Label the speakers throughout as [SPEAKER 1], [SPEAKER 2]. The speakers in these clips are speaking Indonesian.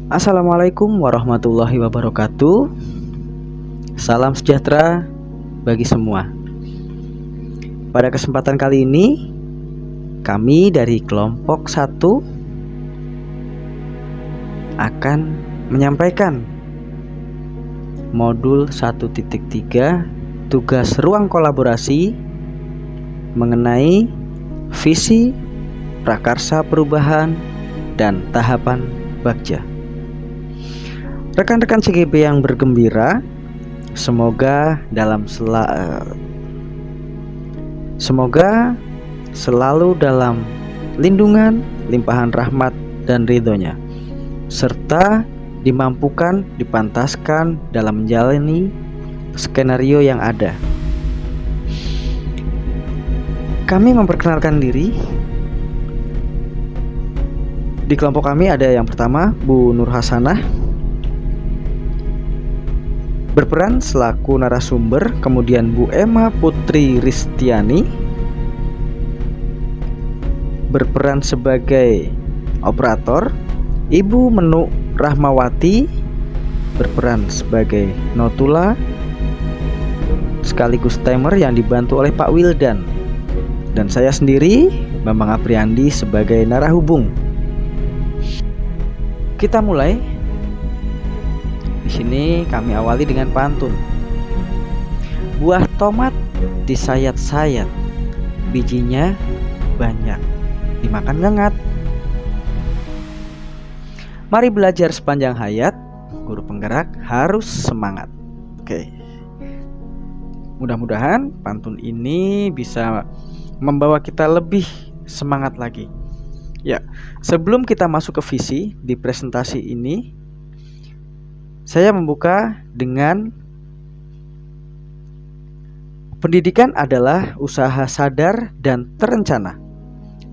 [SPEAKER 1] Assalamualaikum warahmatullahi wabarakatuh. Salam sejahtera bagi semua. Pada kesempatan kali ini, kami dari kelompok 1 akan menyampaikan modul 1.3 tugas ruang kolaborasi mengenai visi, prakarsa perubahan, dan tahapan Bagja. Rekan-rekan CGB yang bergembira, semoga selalu dalam lindungan, limpahan rahmat dan ridhonya, serta dimampukan, dipantaskan dalam menjalani skenario yang ada. Kami memperkenalkan diri. Di kelompok kami ada yang pertama Bu Nur Hasanah, berperan selaku narasumber, kemudian Bu Emma Putri Ristiani berperan sebagai operator, Ibu Menuk Rahmawati berperan sebagai notula sekaligus timer yang dibantu oleh Pak Wildan, dan saya sendiri Bambang Apriandi sebagai narahubung. Kita mulai. Di sini kami awali dengan pantun. Buah tomat disayat-sayat, bijinya banyak, dimakan ngengat. Mari belajar sepanjang hayat, guru penggerak harus semangat. Oke. Mudah-mudahan pantun ini bisa membawa kita lebih semangat lagi. Ya, sebelum kita masuk ke visi di presentasi ini, saya membuka dengan pendidikan adalah usaha sadar dan terencana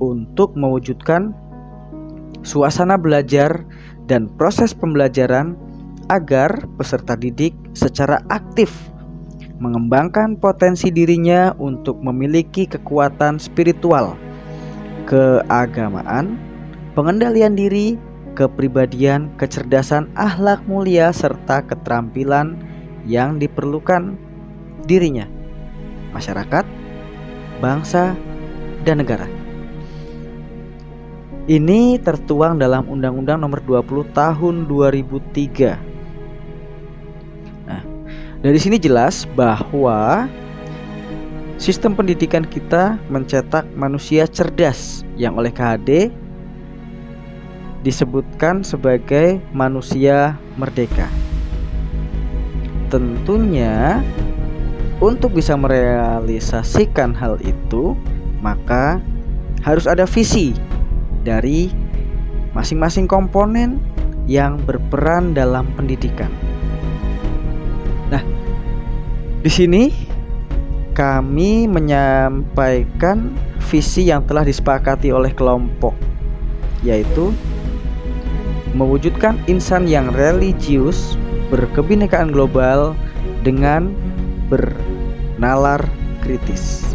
[SPEAKER 1] untuk mewujudkan suasana belajar dan proses pembelajaran agar peserta didik secara aktif mengembangkan potensi dirinya untuk memiliki kekuatan spiritual, keagamaan, pengendalian diri, kepribadian, kecerdasan, akhlak mulia, serta keterampilan yang diperlukan dirinya, masyarakat, bangsa, dan negara. Ini tertuang dalam Undang-Undang Nomor 20 Tahun 2003. Nah, dari sini jelas bahwa sistem pendidikan kita mencetak manusia cerdas yang oleh KHD disebutkan sebagai manusia merdeka. Tentunya untuk bisa merealisasikan hal itu, maka harus ada visi dari masing-masing komponen yang berperan dalam pendidikan. Nah, di sini kami menyampaikan visi yang telah disepakati oleh kelompok, yaitu mewujudkan insan yang religius, berkebinekaan global dengan bernalar kritis.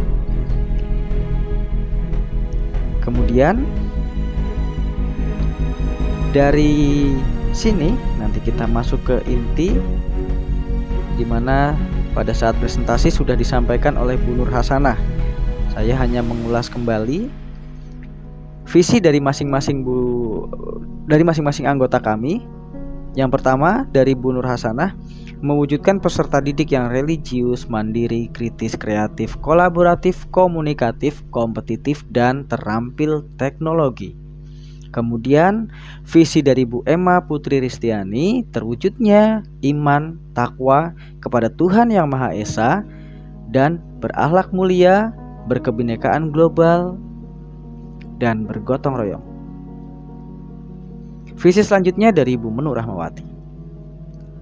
[SPEAKER 1] Kemudian dari sini nanti kita masuk ke inti, di mana pada saat presentasi sudah disampaikan oleh Bu Nur Hasanah. Saya hanya mengulas kembali visi dari masing-masing anggota kami. Yang pertama dari Bu Nur Hasanah, mewujudkan peserta didik yang religius, mandiri, kritis, kreatif, kolaboratif, komunikatif, kompetitif, dan terampil teknologi. Kemudian visi dari Bu Emma Putri Ristiani, terwujudnya iman, takwa kepada Tuhan Yang Maha Esa, dan berakhlak mulia, berkebinekaan global, dan bergotong royong. Visi selanjutnya dari Ibu Menuk Rahmawati,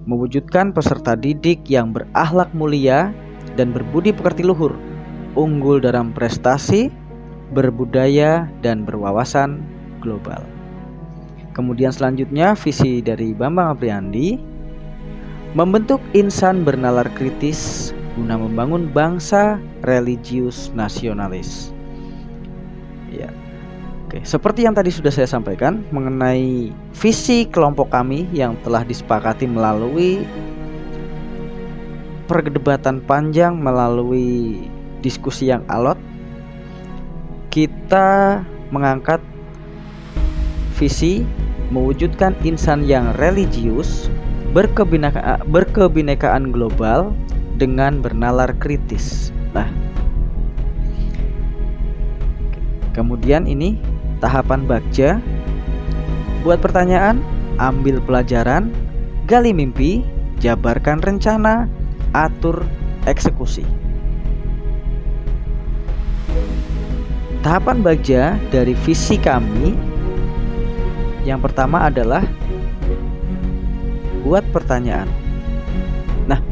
[SPEAKER 1] mewujudkan peserta didik yang berakhlak mulia dan berbudi pekerti luhur, unggul dalam prestasi, berbudaya, dan berwawasan global. Kemudian selanjutnya visi dari Bambang Apriandi, membentuk insan bernalar kritis guna membangun bangsa religius nasionalis. Ya. Oke, seperti yang tadi sudah saya sampaikan mengenai visi kelompok kami yang telah disepakati melalui perdebatan panjang, melalui diskusi yang alot, kita mengangkat visi mewujudkan insan yang religius, berkebinekaan global dengan bernalar kritis. Nah, kemudian ini tahapan bagja. Buat pertanyaan, ambil pelajaran, gali mimpi, jabarkan rencana, atur eksekusi. Tahapan bagja dari visi kami yang pertama adalah buat pertanyaan. Nah,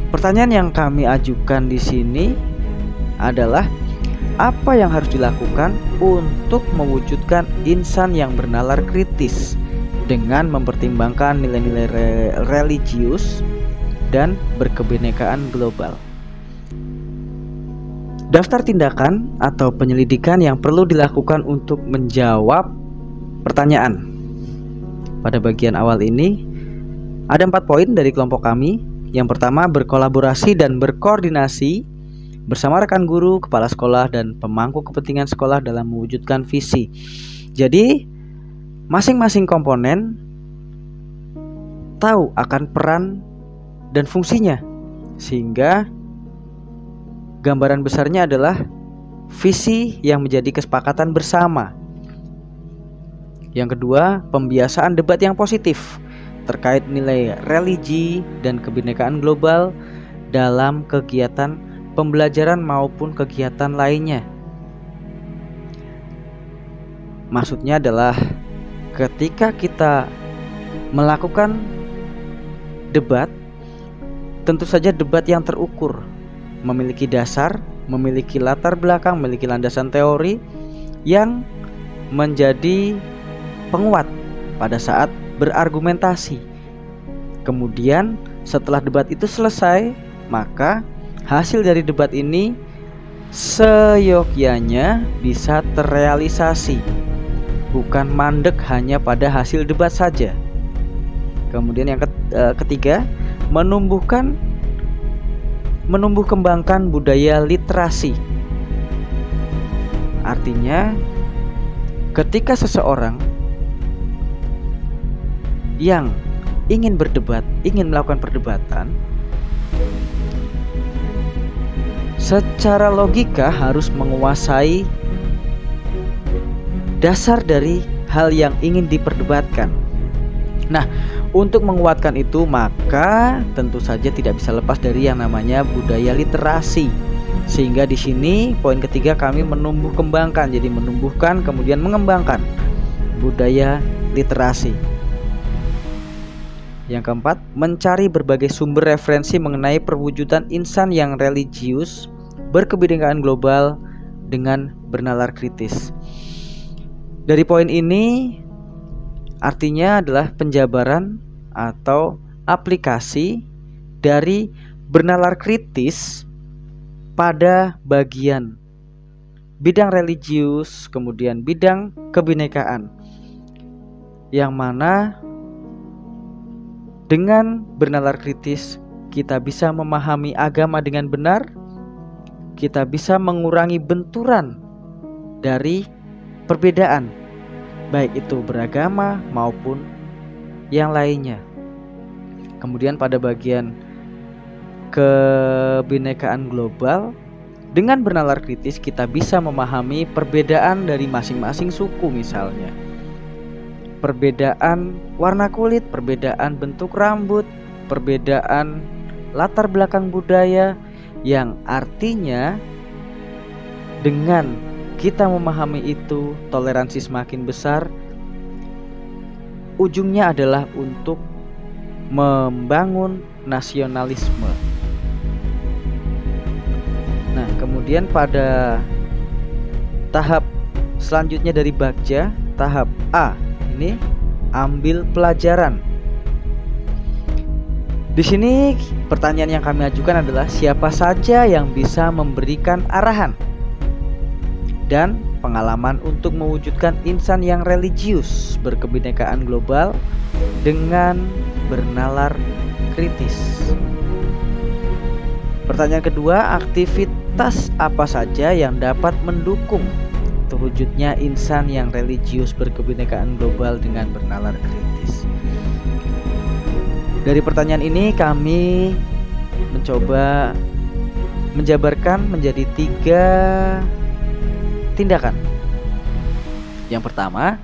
[SPEAKER 1] pertanyaan yang kami ajukan di sini adalah apa yang harus dilakukan untuk mewujudkan insan yang bernalar kritis dengan mempertimbangkan nilai-nilai religius dan berkebinekaan global. Daftar tindakan atau penyelidikan yang perlu dilakukan untuk menjawab pertanyaan. Pada bagian awal ini ada 4 poin dari kelompok kami. Yang pertama, berkolaborasi dan berkoordinasi bersama rekan guru, kepala sekolah, dan pemangku kepentingan sekolah dalam mewujudkan visi. Jadi, masing-masing komponen tahu akan peran dan fungsinya, sehingga gambaran besarnya adalah visi yang menjadi kesepakatan bersama. Yang kedua, pembiasaan debat yang positif terkait nilai religi dan kebinekaan global dalam kegiatan pembelajaran maupun kegiatan lainnya. Maksudnya adalah ketika kita melakukan debat, tentu saja debat yang terukur, memiliki dasar, memiliki latar belakang, memiliki landasan teori yang menjadi penguat pada saat berargumentasi. Kemudian setelah debat itu selesai, maka hasil dari debat ini seyogyanya bisa terrealisasi, bukan mandek hanya pada hasil debat saja. Kemudian yang ketiga, menumbuh kembangkan budaya literasi. Artinya, ketika seseorang yang ingin berdebat, ingin melakukan perdebatan, secara logika harus menguasai dasar dari hal yang ingin diperdebatkan. Nah, untuk menguatkan itu maka tentu saja tidak bisa lepas dari yang namanya budaya literasi. Sehingga di sini poin ketiga kami menumbuh kembangkan, jadi menumbuhkan kemudian mengembangkan budaya literasi. Yang keempat, mencari berbagai sumber referensi mengenai perwujudan insan yang religius, berkebinekaan global dengan bernalar kritis. Dari poin ini artinya adalah penjabaran atau aplikasi dari bernalar kritis pada bagian bidang religius, kemudian bidang kebinekaan, yang mana dengan bernalar kritis kita bisa memahami agama dengan benar, kita bisa mengurangi benturan dari perbedaan, baik itu beragama maupun yang lainnya. Kemudian pada bagian kebinekaan global, dengan bernalar kritis kita bisa memahami perbedaan dari masing-masing suku, misalnya perbedaan warna kulit, perbedaan bentuk rambut, perbedaan latar belakang budaya, yang artinya dengan kita memahami itu, toleransi semakin besar. Ujungnya adalah untuk membangun nasionalisme. Nah, kemudian pada tahap selanjutnya dari bagja, tahap A, ini ambil pelajaran. Di sini pertanyaan yang kami ajukan adalah siapa saja yang bisa memberikan arahan dan pengalaman untuk mewujudkan insan yang religius berkebinekaan global dengan bernalar kritis. Pertanyaan kedua, aktivitas apa saja yang dapat mendukung terwujudnya insan yang religius berkebinekaan global dengan bernalar kritis? Dari pertanyaan ini kami mencoba menjabarkan menjadi 3 tindakan. Yang pertama,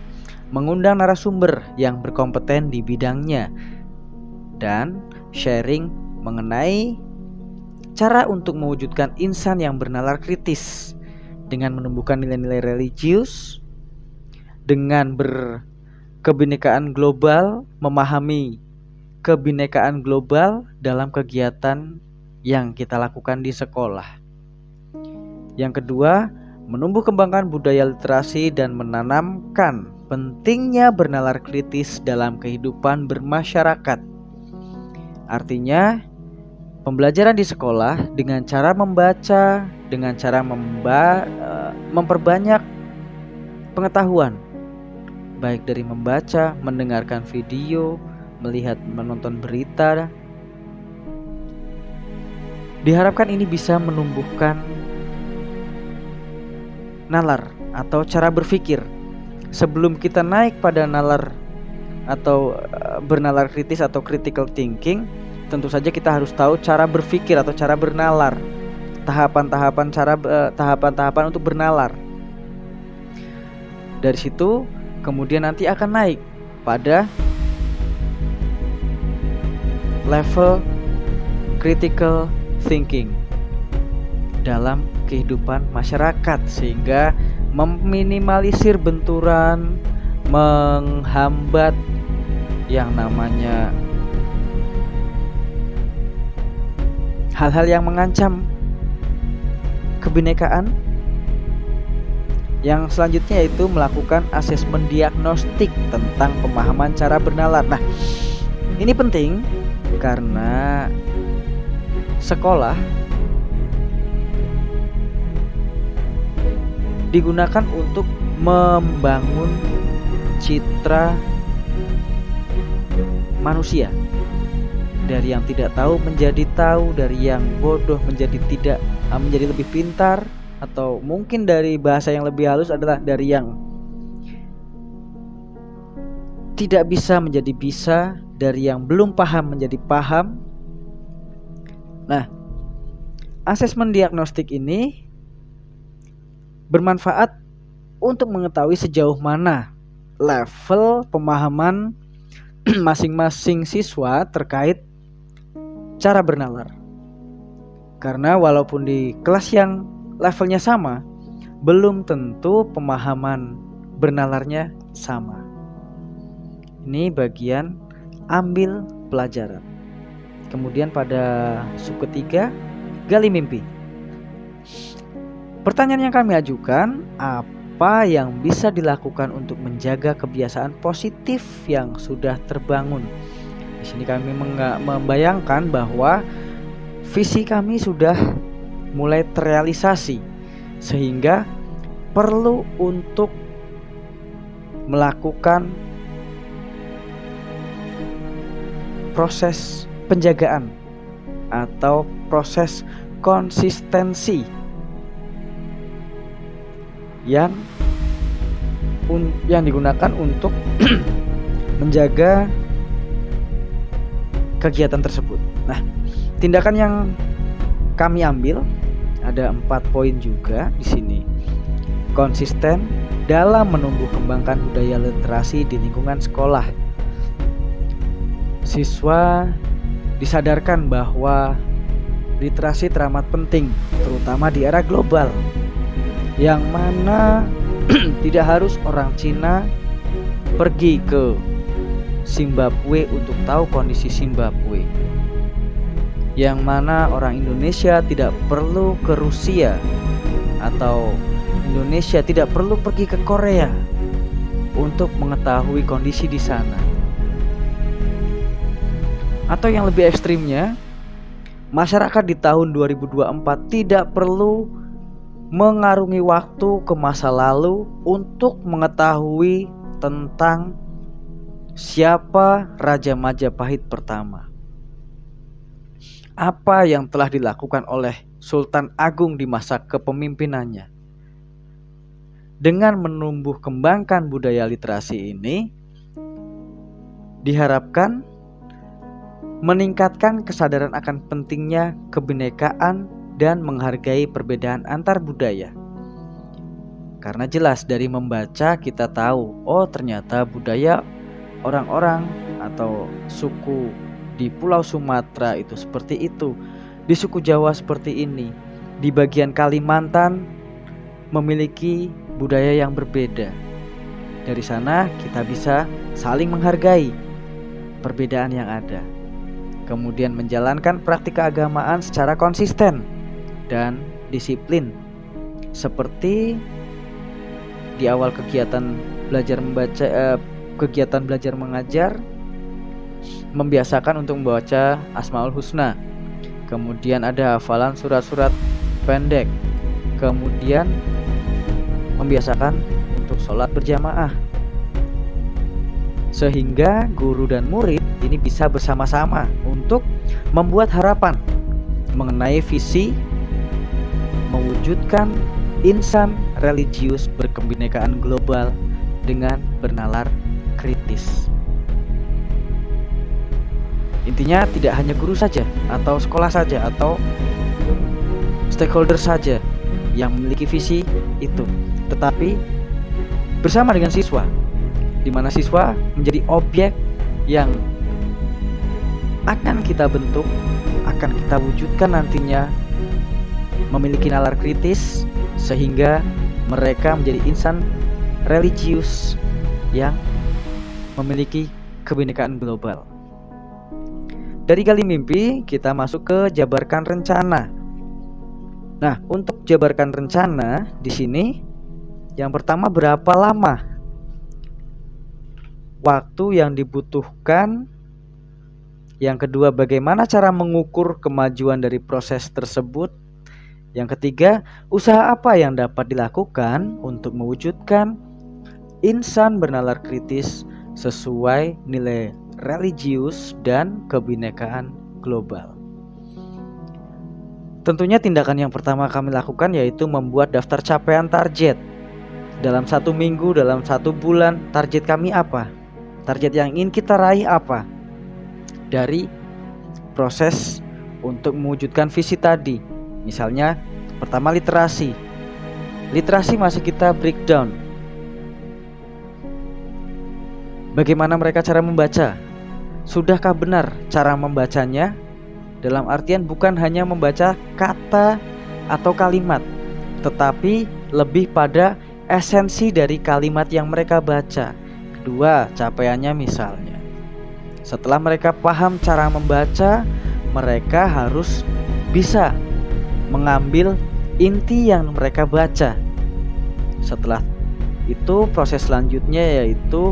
[SPEAKER 1] mengundang narasumber yang berkompeten di bidangnya dan sharing mengenai cara untuk mewujudkan insan yang bernalar kritis dengan menumbuhkan nilai-nilai religius, dengan berkebinekaan global, memahami kebinekaan global dalam kegiatan yang kita lakukan di sekolah. Yang kedua, menumbuh kembangkan budaya literasi dan menanamkan pentingnya bernalar kritis dalam kehidupan bermasyarakat. Artinya, pembelajaran di sekolah dengan cara membaca, dengan cara memperbanyak pengetahuan, baik dari membaca, mendengarkan video, menonton berita. Diharapkan ini bisa menumbuhkan nalar atau cara berpikir. Sebelum kita naik pada nalar atau bernalar kritis atau critical thinking, tentu saja kita harus tahu cara berpikir atau cara bernalar, tahapan-tahapan untuk bernalar. Dari situ kemudian nanti akan naik pada level critical thinking dalam kehidupan masyarakat, sehingga meminimalisir benturan, menghambat yang namanya hal-hal yang mengancam kebinekaan. Yang selanjutnya yaitu melakukan asesmen diagnostik tentang pemahaman cara bernalar. Nah, ini penting karena sekolah digunakan untuk membangun citra manusia. Dari yang tidak tahu menjadi tahu, dari yang bodoh menjadi lebih pintar, atau mungkin dari bahasa yang lebih halus adalah dari yang tidak bisa menjadi bisa, dari yang belum paham menjadi paham. Nah, asesmen diagnostik ini bermanfaat untuk mengetahui sejauh mana level pemahaman masing-masing siswa terkait cara bernalar. Karena walaupun di kelas yang levelnya sama, belum tentu pemahaman bernalarnya sama. Ini bagian ambil pelajaran. Kemudian pada sub ketiga, gali mimpi. Pertanyaan yang kami ajukan, apa yang bisa dilakukan untuk menjaga kebiasaan positif yang sudah terbangun? Di sini kami membayangkan bahwa visi kami sudah mulai terrealisasi, sehingga perlu untuk melakukan proses penjagaan atau proses konsistensi yang digunakan untuk menjaga kegiatan tersebut. Nah, tindakan yang kami ambil ada 4 poin juga di sini. Konsisten dalam menumbuh kembangkan budaya literasi di lingkungan sekolah. Siswa disadarkan bahwa literasi teramat penting, terutama di era global, yang mana tidak harus orang Cina pergi ke Zimbabwe untuk tahu kondisi Zimbabwe, yang mana orang Indonesia tidak perlu ke Rusia, atau Indonesia tidak perlu pergi ke Korea untuk mengetahui kondisi di sana. Atau yang lebih ekstrimnya, masyarakat di tahun 2024 tidak perlu mengarungi waktu ke masa lalu untuk mengetahui tentang siapa Raja Majapahit pertama. Apa yang telah dilakukan oleh Sultan Agung di masa kepemimpinannya. Dengan menumbuh kembangkan budaya literasi ini, diharapkan meningkatkan kesadaran akan pentingnya kebinekaan dan menghargai perbedaan antar budaya. Karena jelas dari membaca kita tahu, oh ternyata budaya orang-orang atau suku di Pulau Sumatera itu seperti itu, di suku Jawa seperti ini, di bagian Kalimantan memiliki budaya yang berbeda. Dari sana kita bisa saling menghargai perbedaan yang ada. Kemudian menjalankan praktik keagamaan secara konsisten dan disiplin. Seperti di awal kegiatan belajar membaca, kegiatan belajar mengajar, membiasakan untuk membaca Asmaul Husna. Kemudian ada hafalan surat-surat pendek. Kemudian membiasakan untuk sholat berjamaah, sehingga guru dan murid ini bisa bersama-sama untuk membuat harapan mengenai visi mewujudkan insan religius berkebinekaan global dengan bernalar kritis. Intinya tidak hanya guru saja atau sekolah saja atau stakeholder saja yang memiliki visi itu, tetapi bersama dengan siswa, di mana siswa menjadi objek yang akan kita bentuk, akan kita wujudkan nantinya memiliki nalar kritis sehingga mereka menjadi insan religius yang memiliki kebinekaan global. Dari gali mimpi kita masuk ke jabarkan rencana. Nah, untuk jabarkan rencana di sini yang pertama, berapa lama waktu yang dibutuhkan. Yang kedua, bagaimana cara mengukur kemajuan dari proses tersebut. Yang ketiga, usaha apa yang dapat dilakukan untuk mewujudkan insan bernalar kritis sesuai nilai religius dan kebinekaan global. Tentunya tindakan yang pertama kami lakukan yaitu membuat daftar capaian target. Dalam 1 minggu, dalam 1 bulan, target kami apa? Target yang ingin kita raih apa? Dari proses untuk mewujudkan visi tadi. Misalnya, pertama literasi. Literasi masih kita breakdown. Bagaimana mereka cara membaca? Sudahkah benar cara membacanya? Dalam artian bukan hanya membaca kata atau kalimat, tetapi lebih pada esensi dari kalimat yang mereka baca. Kedua, capaiannya misalnya, setelah mereka paham cara membaca, mereka harus bisa mengambil inti yang mereka baca. Setelah itu proses selanjutnya yaitu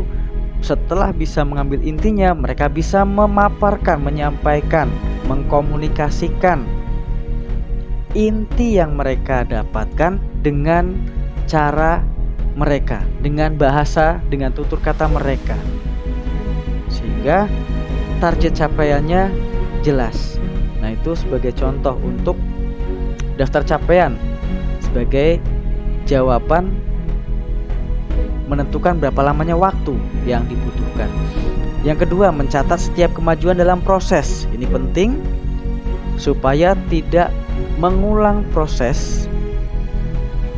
[SPEAKER 1] setelah bisa mengambil intinya, mereka bisa memaparkan, menyampaikan, mengkomunikasikan inti yang mereka dapatkan dengan cara mereka, dengan bahasa, dengan tutur kata mereka, sehingga target capaiannya jelas. Nah, itu sebagai contoh untuk daftar capaian, sebagai jawaban menentukan berapa lamanya waktu yang dibutuhkan. Yang kedua, mencatat setiap kemajuan dalam proses. Ini penting supaya tidak mengulang proses.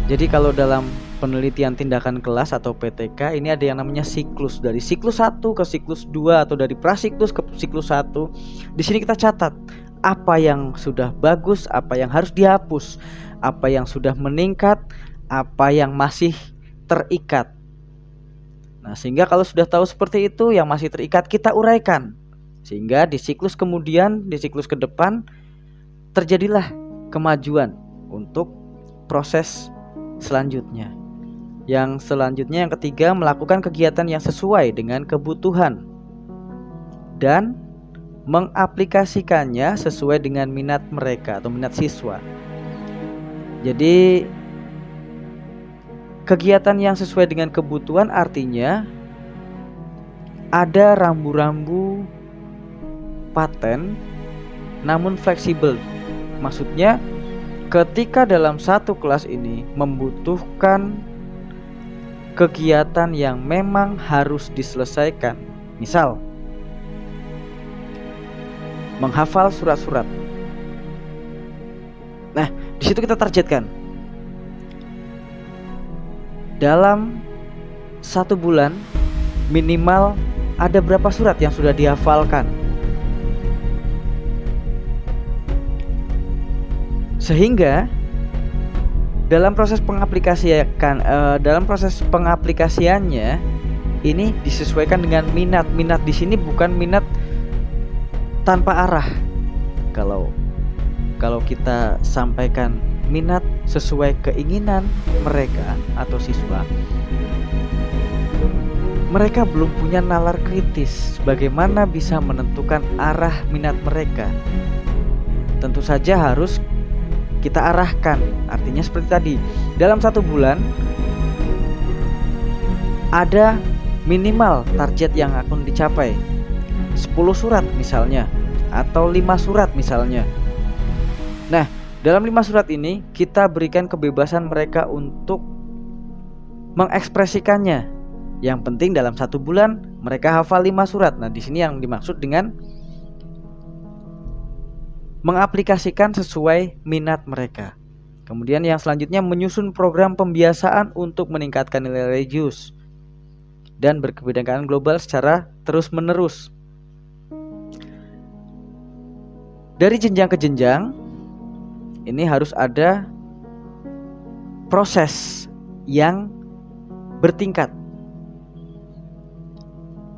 [SPEAKER 1] Jadi kalau dalam penelitian tindakan kelas atau PTK ini ada yang namanya siklus. Dari siklus 1 ke siklus 2 atau dari prasiklus ke siklus 1. Di sini kita catat apa yang sudah bagus, apa yang harus dihapus, apa yang sudah meningkat, apa yang masih terikat. Nah, sehingga kalau sudah tahu seperti itu, yang masih terikat kita uraikan, sehingga di siklus kemudian, di siklus ke depan terjadilah kemajuan untuk proses selanjutnya. Yang selanjutnya, yang ketiga, melakukan kegiatan yang sesuai dengan kebutuhan dan mengaplikasikannya sesuai dengan minat mereka atau minat siswa. Jadi Kegiatan yang sesuai dengan kebutuhan artinya ada rambu-rambu paten namun fleksibel. Maksudnya ketika dalam satu kelas ini membutuhkan kegiatan yang memang harus diselesaikan, misal menghafal surat-surat. Nah, di situ kita targetkan dalam 1 bulan minimal ada berapa surat yang sudah dihafalkan, sehingga dalam proses pengaplikasiannya ini disesuaikan dengan minat. Minat di sini bukan minat tanpa arah. Kalau kita sampaikan minat sesuai keinginan mereka atau siswa, mereka belum punya nalar kritis. Bagaimana bisa menentukan arah minat mereka? Tentu saja harus kita arahkan. Artinya seperti tadi, dalam 1 bulan ada minimal target yang akan dicapai 10 surat misalnya, atau 5 surat misalnya. Nah, dalam 5 surat ini kita berikan kebebasan mereka untuk mengekspresikannya. Yang penting dalam 1 bulan mereka hafal 5 surat. Nah, di sini yang dimaksud dengan mengaplikasikan sesuai minat mereka. Kemudian yang selanjutnya menyusun program pembiasaan untuk meningkatkan nilai religius dan berkebinekaan global secara terus-menerus. Dari jenjang ke jenjang ini harus ada proses yang bertingkat,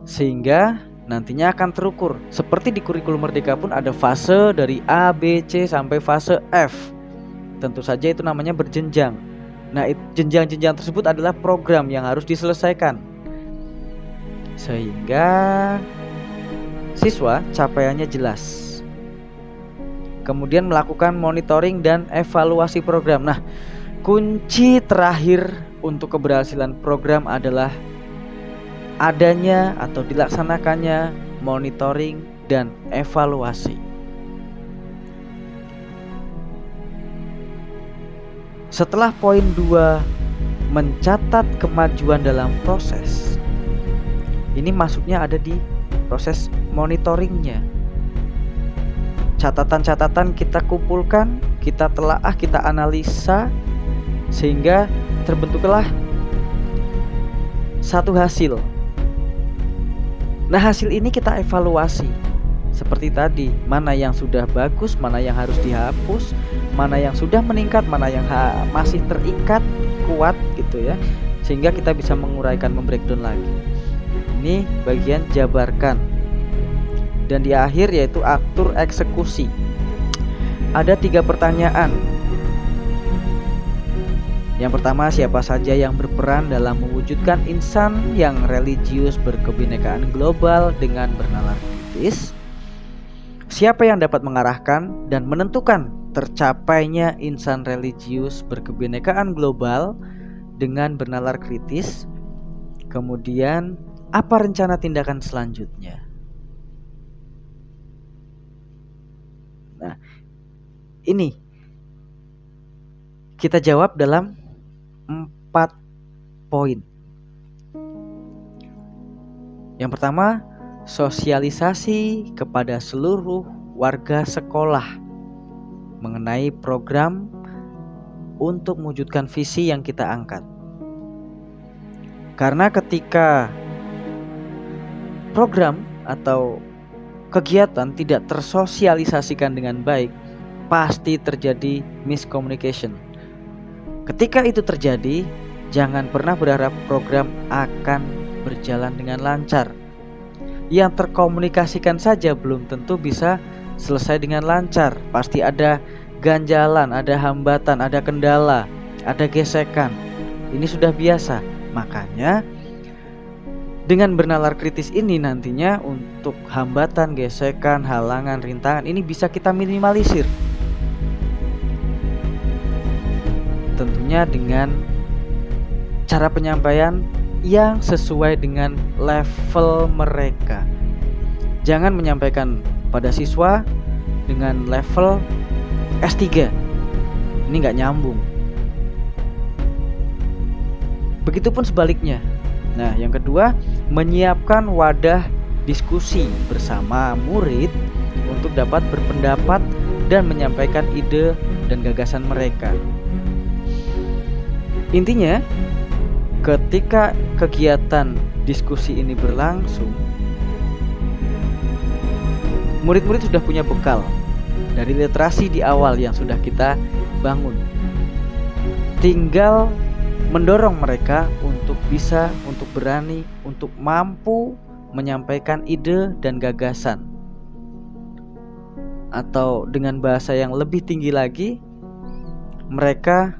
[SPEAKER 1] sehingga nantinya akan terukur. Seperti di kurikulum Merdeka pun ada fase dari A, B, C sampai fase F. Tentu saja itu namanya berjenjang. Nah, jenjang-jenjang tersebut adalah program yang harus diselesaikan, sehingga siswa capaiannya jelas. Kemudian melakukan monitoring dan evaluasi program. Nah, kunci terakhir untuk keberhasilan program adalah adanya atau dilaksanakannya monitoring dan evaluasi. Setelah poin 2, mencatat kemajuan dalam proses. Ini masuknya ada di proses monitoringnya. Catatan-catatan kita kumpulkan, kita telaah, kita analisa, sehingga terbentuklah satu hasil. Nah, hasil ini kita evaluasi. Seperti tadi, mana yang sudah bagus, mana yang harus dihapus, mana yang sudah meningkat, mana yang masih terikat kuat gitu ya. Sehingga kita bisa menguraikan, membreakdown lagi. Ini bagian jabarkan. Dan di akhir yaitu atur eksekusi. Ada 3 pertanyaan. Yang pertama, siapa saja yang berperan dalam mewujudkan insan yang religius berkebinekaan global dengan bernalar kritis? Siapa yang dapat mengarahkan dan menentukan tercapainya insan religius berkebinekaan global dengan bernalar kritis? Kemudian, apa rencana tindakan selanjutnya? Nah, ini kita jawab dalam 4 poin. Yang pertama, sosialisasi kepada seluruh warga sekolah mengenai program untuk mewujudkan visi yang kita angkat. Karena ketika program atau kegiatan tidak tersosialisasikan dengan baik, pasti terjadi miscommunication. Ketika itu terjadi, jangan pernah berharap program akan berjalan dengan lancar. Yang terkomunikasikan saja belum tentu bisa selesai dengan lancar. Pasti ada ganjalan, ada hambatan, ada kendala, ada gesekan. Ini sudah biasa. Makanya dengan bernalar kritis ini nantinya untuk hambatan, gesekan, halangan, rintangan ini bisa kita minimalisir. Tentunya dengan cara penyampaian yang sesuai dengan level mereka. Jangan menyampaikan pada siswa dengan level S3. Ini nggak nyambung. Begitupun sebaliknya. Nah, yang kedua, menyiapkan wadah diskusi bersama murid untuk dapat berpendapat dan menyampaikan ide dan gagasan mereka. Intinya, ketika kegiatan diskusi ini berlangsung, murid-murid sudah punya bekal dari literasi di awal yang sudah kita bangun. Tinggal mendorong mereka untuk bisa, untuk berani, untuk mampu menyampaikan ide dan gagasan. Atau dengan bahasa yang lebih tinggi lagi, mereka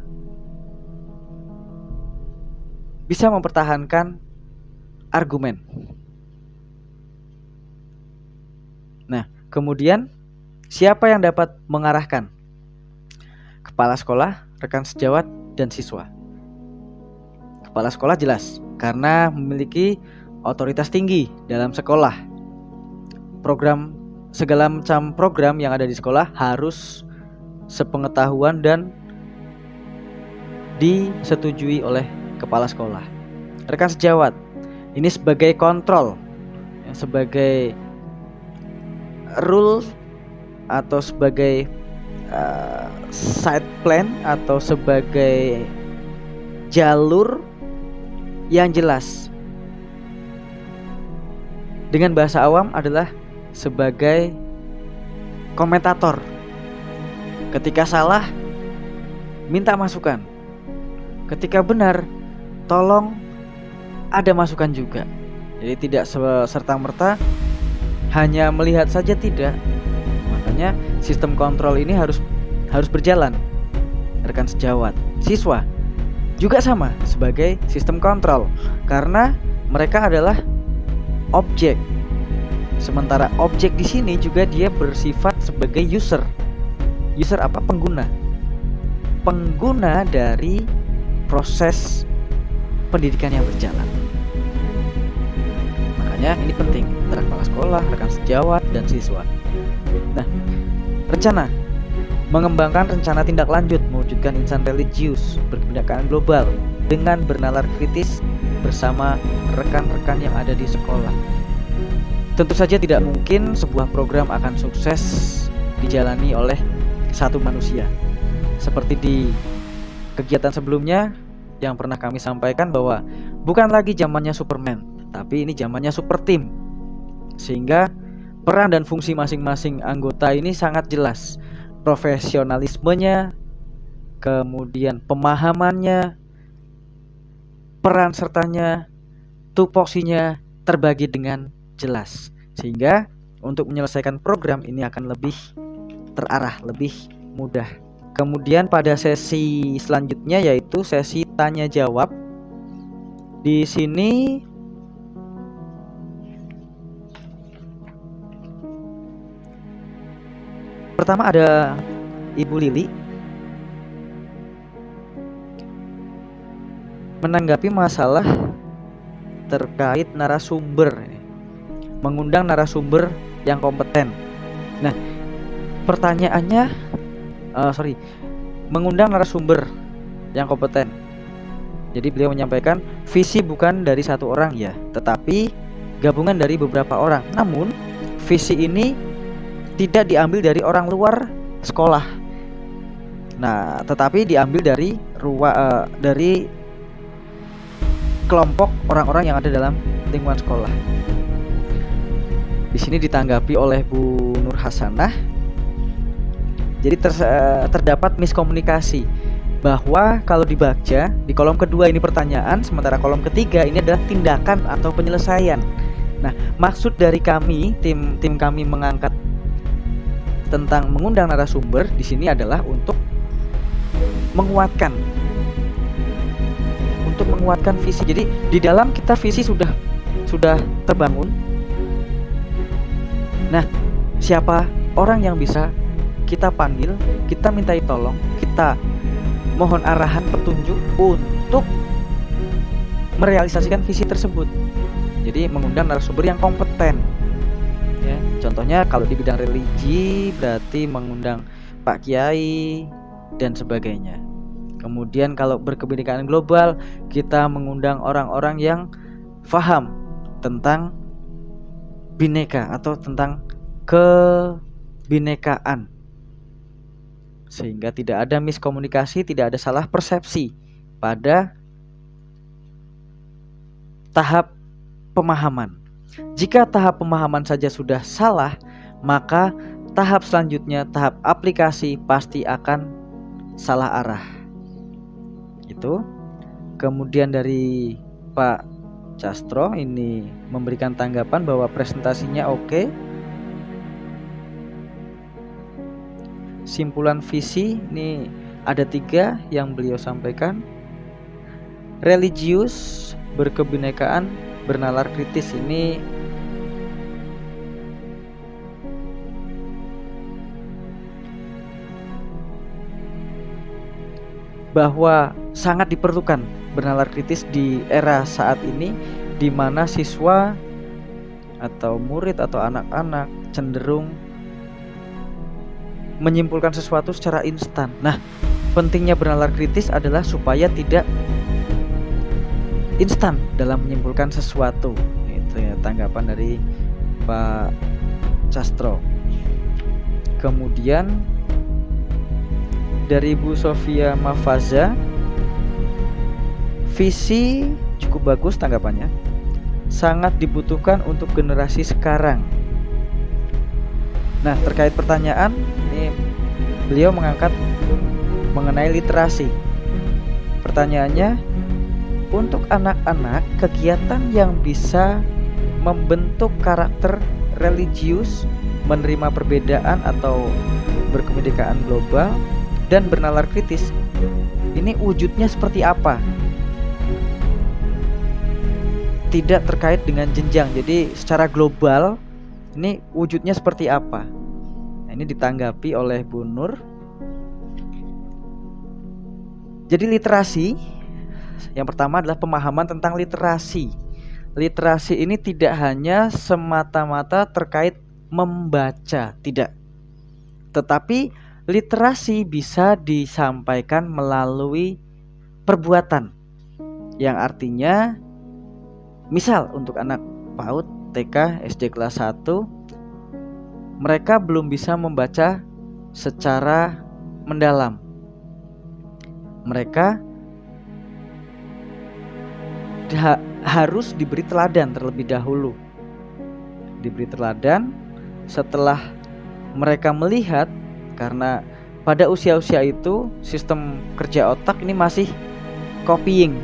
[SPEAKER 1] bisa mempertahankan argumen. Nah, kemudian siapa yang dapat mengarahkan? Kepala sekolah, rekan sejawat, dan siswa. Kepala sekolah jelas, karena memiliki otoritas tinggi dalam sekolah. Segala macam program yang ada di sekolah harus sepengetahuan dan disetujui oleh kepala sekolah. Rekan sejawat, ini sebagai kontrol, sebagai rule atau sebagai side plan atau sebagai jalur yang jelas. Dengan bahasa awam adalah sebagai komentator. Ketika salah, minta masukan. Ketika benar, tolong ada masukan juga. Jadi tidak serta-merta hanya melihat saja, tidak. Makanya sistem kontrol ini harus berjalan. Rekan sejawat, siswa juga sama sebagai sistem kontrol, karena mereka adalah objek. Sementara objek di sini juga dia bersifat sebagai user. User apa? Pengguna. Pengguna dari proses pendidikan yang berjalan. Makanya ini penting antara kepala sekolah, rekan sejawat, dan siswa. Nah, rencana mengembangkan rencana tindak lanjut mewujudkan insan religius berkebinekaan global dengan bernalar kritis bersama rekan-rekan yang ada di sekolah. Tentu saja tidak mungkin sebuah program akan sukses dijalani oleh satu manusia. Seperti di kegiatan sebelumnya yang pernah kami sampaikan bahwa bukan lagi zamannya Superman, tapi ini zamannya super team. Sehingga peran dan fungsi masing-masing anggota ini sangat jelas. Profesionalismenya, kemudian pemahamannya, peran sertanya, tupoksinya terbagi dengan jelas, sehingga untuk menyelesaikan program ini akan lebih terarah, lebih mudah. Kemudian pada sesi selanjutnya yaitu sesi tanya jawab. Di sini pertama ada Ibu Lili menanggapi masalah terkait narasumber, mengundang narasumber yang kompeten. Nah, pertanyaannya mengundang narasumber yang kompeten. Jadi beliau menyampaikan visi bukan dari satu orang ya, tetapi gabungan dari beberapa orang. Namun visi ini tidak diambil dari orang luar sekolah. Nah, tetapi diambil dari dari kelompok orang-orang yang ada dalam lingkungan sekolah. Di sini ditanggapi oleh Bu Nur Hasanah. Jadi terdapat miskomunikasi bahwa kalau dibaca di kolom kedua ini pertanyaan, sementara kolom ketiga ini adalah tindakan atau penyelesaian. Nah, maksud dari kami, tim kami mengangkat tentang mengundang narasumber di sini adalah untuk menguatkan visi. Jadi di dalam kita visi sudah terbangun. Nah, siapa orang yang bisa kita panggil, kita mintai tolong, kita mohon arahan petunjuk untuk merealisasikan visi tersebut. Jadi mengundang narasumber yang kompeten. Ya, contohnya kalau di bidang religi berarti mengundang Pak Kiai dan sebagainya. Kemudian kalau berkebinekaan global, kita mengundang orang-orang yang paham tentang bineka atau tentang kebinekaan, sehingga tidak ada miskomunikasi, tidak ada salah persepsi pada tahap pemahaman. Jika tahap pemahaman saja sudah salah, maka tahap selanjutnya, tahap aplikasi pasti akan salah arah. Itu. Kemudian dari Pak Castro ini memberikan tanggapan bahwa presentasinya oke. Simpulan visi ini ada 3 yang beliau sampaikan. Religius, berkebinekaan, bernalar kritis. Ini bahwa sangat diperlukan bernalar kritis di era saat ini, di mana siswa atau murid atau anak-anak cenderung menyimpulkan sesuatu secara instan. Nah, pentingnya bernalar kritis adalah supaya tidak instan dalam menyimpulkan sesuatu. Itu ya tanggapan dari Pak Castro. Kemudian dari Bu Sofia Mafaza, visi cukup bagus tanggapannya, sangat dibutuhkan untuk generasi sekarang. Nah, terkait pertanyaan ini beliau mengangkat mengenai literasi. Pertanyaannya, untuk anak-anak, kegiatan yang bisa membentuk karakter religius, menerima perbedaan atau berkebinekaan global dan bernalar kritis, ini wujudnya seperti apa? Tidak terkait dengan jenjang. Jadi secara global ini wujudnya seperti apa? Nah, ini ditanggapi oleh Bu Nur. Jadi literasi, yang pertama adalah pemahaman tentang literasi. Literasi ini tidak hanya semata-mata terkait membaca, tidak. Tetapi literasi bisa disampaikan melalui perbuatan, yang artinya misal untuk anak PAUD, TK, SD kelas 1, mereka belum bisa membaca secara mendalam. Mereka harus diberi teladan terlebih dahulu. Diberi teladan, setelah mereka melihat, karena pada usia-usia itu sistem kerja otak ini masih copying,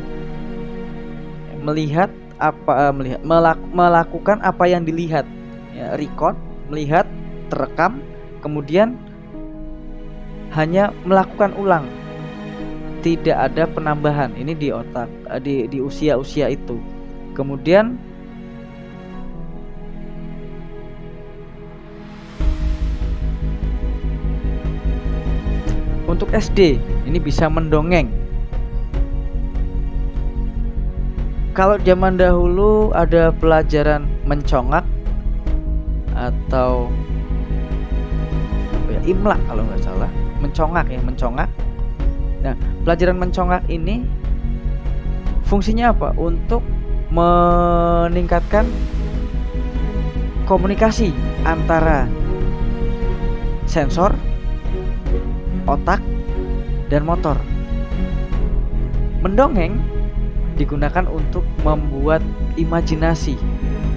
[SPEAKER 1] melakukan apa yang dilihat, ya, record, melihat, terekam, kemudian hanya melakukan ulang, tidak ada penambahan. Ini di otak, di usia-usia itu. Kemudian untuk SD ini bisa mendongeng. Kalau zaman dahulu ada pelajaran mencongak atau imla kalau nggak salah, mencongak. Nah, pelajaran mencongak ini fungsinya apa? Untuk meningkatkan komunikasi antara sensor, otak, dan motor. Mendongeng digunakan untuk membuat imajinasi,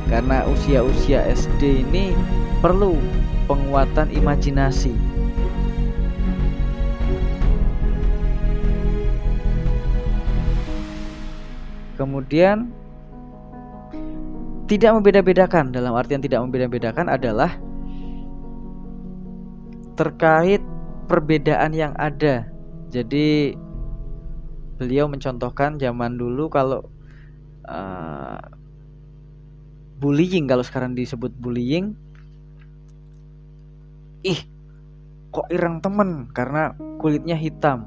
[SPEAKER 1] karena usia-usia SD ini perlu penguatan imajinasi. Kemudian tidak membeda-bedakan, dalam artian tidak membeda-bedakan adalah terkait perbedaan yang ada. Jadi beliau mencontohkan zaman dulu kalau bullying, kalau sekarang disebut bullying, kok ireng temen karena kulitnya hitam.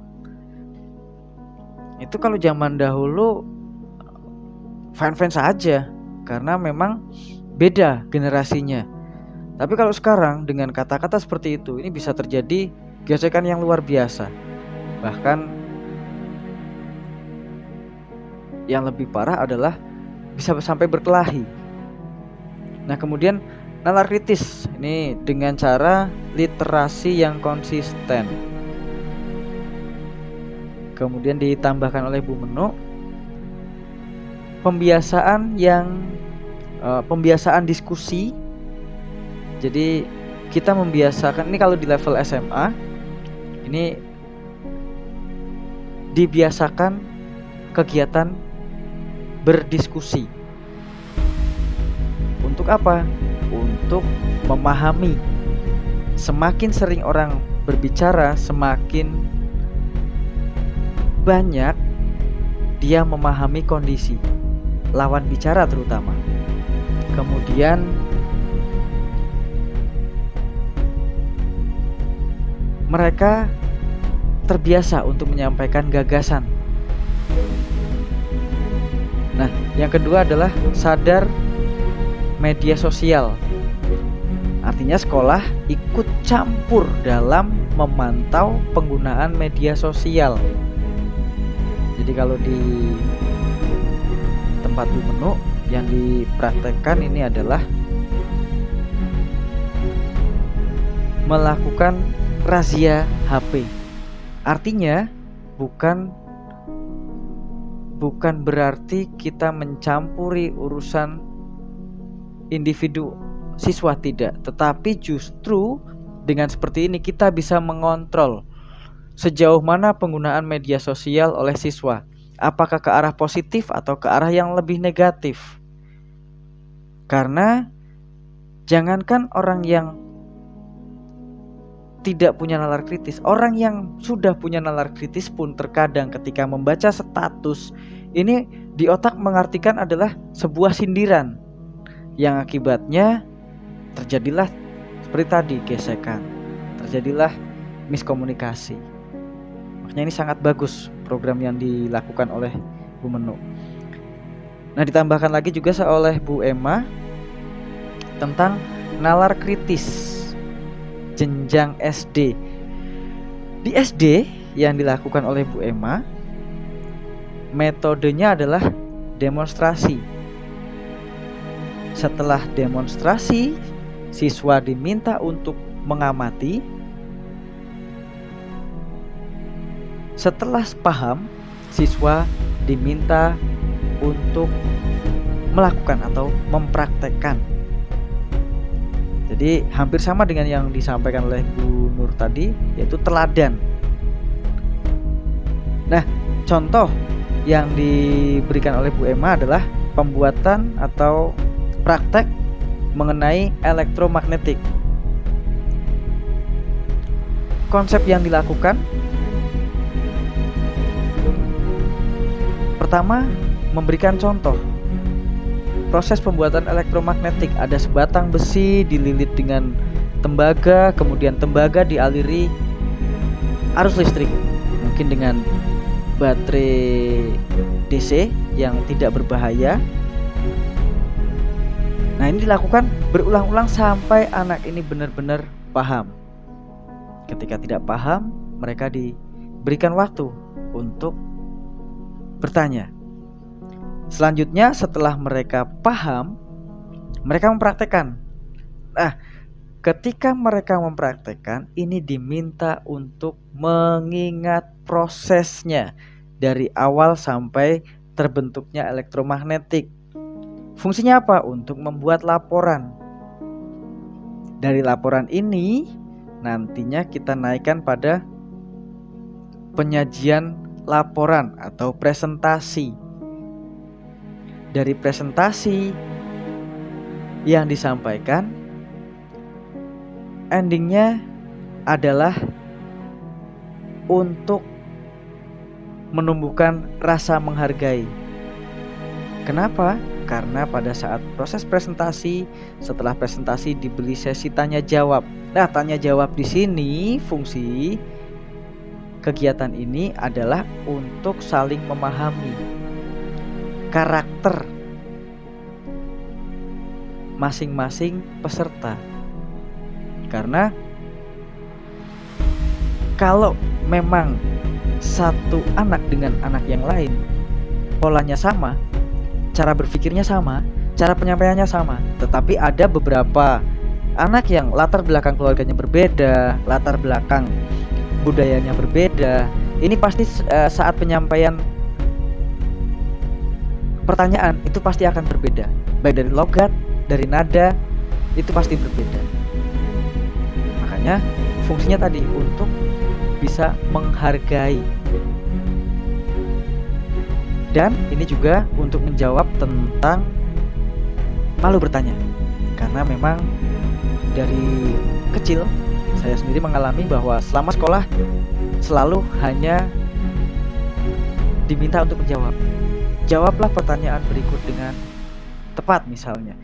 [SPEAKER 1] Itu kalau zaman dahulu fine-fine saja karena memang beda generasinya. Tapi kalau sekarang dengan kata-kata seperti itu, ini bisa terjadi gesekan yang luar biasa. Bahkan yang lebih parah adalah bisa sampai berkelahi. Nah, kemudian nalar kritis ini dengan cara literasi yang konsisten. Kemudian ditambahkan oleh Bu Menu pembiasaan diskusi. Jadi kita membiasakan ini kalau di level SMA ini dibiasakan kegiatan berdiskusi. Untuk apa? Untuk memahami. Semakin sering orang berbicara, semakin banyak dia memahami kondisi lawan bicara terutama. Kemudian mereka terbiasa untuk menyampaikan gagasan. Nah, yang kedua adalah sadar media sosial. Artinya sekolah ikut campur dalam memantau penggunaan media sosial. Jadi kalau di tempat Bu Menu yang dipraktekkan ini adalah melakukan razia HP. Artinya bukan berarti kita mencampuri urusan individu siswa, tidak, tetapi justru dengan seperti ini kita bisa mengontrol sejauh mana penggunaan media sosial oleh siswa, apakah ke arah positif atau ke arah yang lebih negatif. Karena jangankan orang yang tidak punya nalar kritis, orang yang sudah punya nalar kritis pun terkadang ketika membaca status ini di otak mengartikan adalah sebuah sindiran, yang akibatnya terjadilah seperti tadi gesekan, terjadilah miskomunikasi. Makanya ini sangat bagus program yang dilakukan oleh Bu Menu. Nah, ditambahkan lagi juga oleh Bu Emma tentang nalar kritis jenjang SD. Di SD yang dilakukan oleh Bu Emma, metodenya adalah demonstrasi. Setelah demonstrasi, siswa diminta untuk mengamati. Setelah paham, siswa diminta untuk melakukan atau mempraktekkan. Jadi hampir sama dengan yang disampaikan oleh Bu Nur tadi, yaitu teladan. Nah, contoh yang diberikan oleh Bu Emma adalah pembuatan atau praktek mengenai elektromagnetik. Konsep yang dilakukan, pertama, memberikan contoh proses pembuatan elektromagnetik. Ada sebatang besi dililit dengan tembaga, kemudian tembaga dialiri arus listrik, mungkin dengan baterai DC yang tidak berbahaya. Nah, ini dilakukan berulang-ulang sampai anak ini benar-benar paham. Ketika tidak paham, mereka diberikan waktu untuk bertanya. Selanjutnya, setelah mereka paham, mereka mempraktekkan. Nah, ketika mereka mempraktekkan, ini diminta untuk mengingat prosesnya dari awal sampai terbentuknya elektromagnetik. Fungsinya apa? Untuk membuat laporan. Dari laporan ini nantinya kita naikkan pada penyajian laporan atau presentasi. Dari presentasi yang disampaikan, endingnya adalah untuk menumbuhkan rasa menghargai. Kenapa? Karena pada saat proses presentasi, setelah presentasi diberi sesi tanya jawab. Nah, tanya jawab di sini fungsi kegiatan ini adalah untuk saling memahami karakter masing-masing peserta. Karena kalau memang satu anak dengan anak yang lain polanya sama, cara berpikirnya sama, cara penyampaiannya sama, tetapi ada beberapa anak yang latar belakang keluarganya berbeda, latar belakang budayanya berbeda. Ini pasti saat penyampaian pertanyaan itu pasti akan berbeda, baik dari logat, dari nada, itu pasti berbeda. Makanya fungsinya tadi untuk bisa menghargai. Dan ini juga untuk menjawab tentang malu bertanya. Karena memang dari kecil saya sendiri mengalami bahwa selama sekolah selalu hanya diminta untuk menjawab. Jawablah pertanyaan berikut dengan tepat misalnya.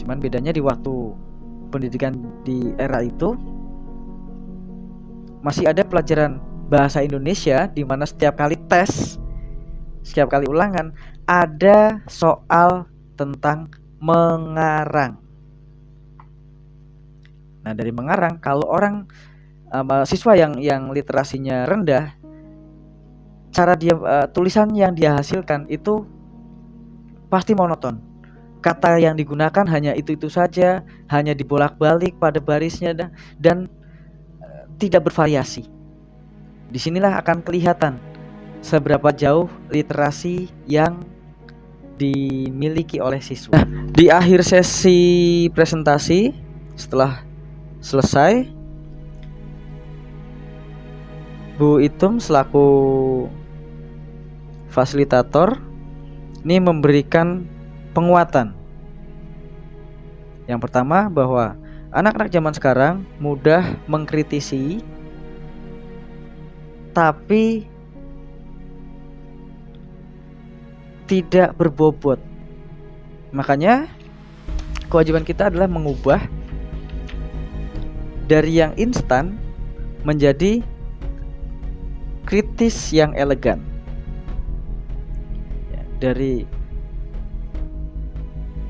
[SPEAKER 1] Cuman bedanya di waktu pendidikan di era itu masih ada pelajaran bahasa Indonesia di mana setiap kali tes, setiap kali ulangan ada soal tentang mengarang. Nah, dari mengarang, kalau orang siswa yang literasinya rendah, cara dia tulisan yang dia hasilkan itu pasti monoton. Kata yang digunakan hanya itu-itu saja, hanya dibolak-balik pada barisnya dan tidak bervariasi. Disinilah akan kelihatan seberapa jauh literasi yang dimiliki oleh siswa. Nah, di akhir sesi presentasi setelah selesai, Bu Itum selaku fasilitator ini memberikan penguatan. Yang pertama, bahwa anak-anak zaman sekarang mudah mengkritisi, tapi tidak berbobot. Makanya kewajiban kita adalah mengubah dari yang instan menjadi kritis yang elegan. Dari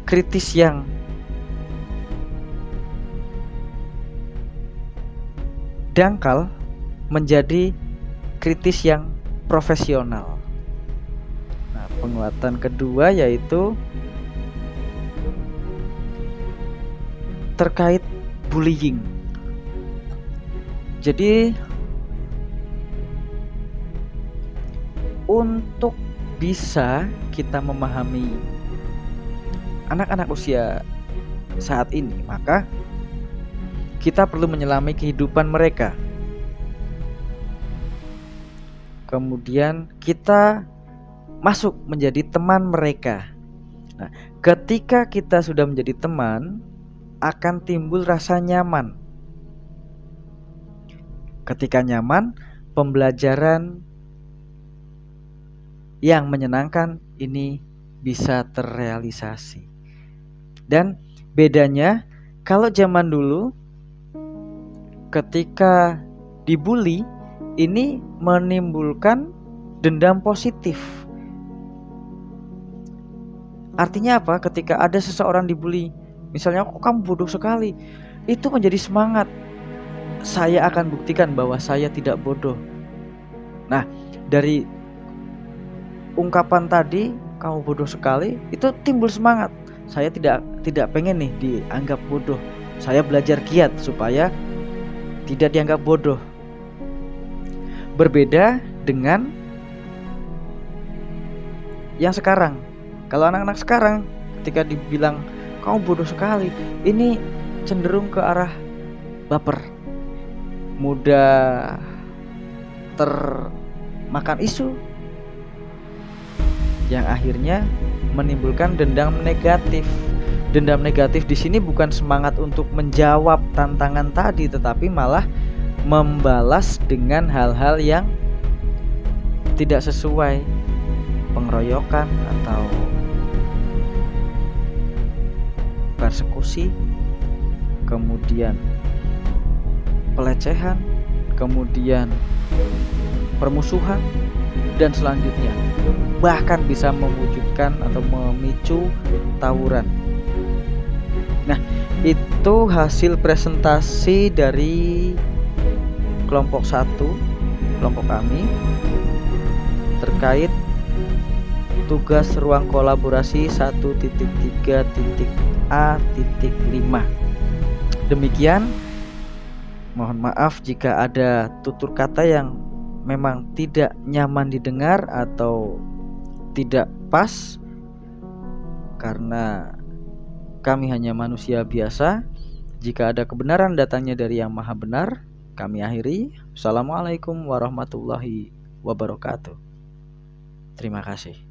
[SPEAKER 1] kritis yang dangkal menjadi kritis yang profesional. Nah, penguatan kedua yaitu terkait bullying. Jadi untuk bisa kita memahami anak-anak usia saat ini, maka kita perlu menyelami kehidupan mereka. Kemudian kita masuk menjadi teman mereka. Nah, ketika kita sudah menjadi teman, akan timbul rasa nyaman. Ketika nyaman, pembelajaran yang menyenangkan ini bisa terrealisasi. Dan bedanya, kalau zaman dulu ketika dibully, ini menimbulkan dendam positif. Artinya apa? Ketika ada seseorang dibully, misalnya, "Kok kamu bodoh sekali," itu menjadi semangat. Saya akan buktikan bahwa saya tidak bodoh. Nah, dari ungkapan tadi, "Kamu bodoh sekali," itu timbul semangat. Saya tidak pengen nih dianggap bodoh. Saya belajar giat supaya tidak dianggap bodoh. Berbeda dengan yang sekarang. Kalau anak-anak sekarang ketika dibilang "kamu bodoh sekali," ini cenderung ke arah baper, mudah termakan isu, yang akhirnya menimbulkan dendam negatif. Dendam negatif di sini bukan semangat untuk menjawab tantangan tadi, tetapi malah membalas dengan hal-hal yang tidak sesuai, pengeroyokan atau persekusi, kemudian pelecehan, kemudian permusuhan, dan selanjutnya bahkan bisa mewujudkan atau memicu tawuran. Itu hasil presentasi dari kelompok 1, kelompok kami, terkait tugas ruang kolaborasi 1.3.A.5. Demikian, mohon maaf jika ada tutur kata yang memang tidak nyaman didengar atau tidak pas, karena kami hanya manusia biasa. Jika ada kebenaran datangnya dari Yang Maha Benar. Kami akhiri. Assalamualaikum warahmatullahi wabarakatuh. Terima kasih.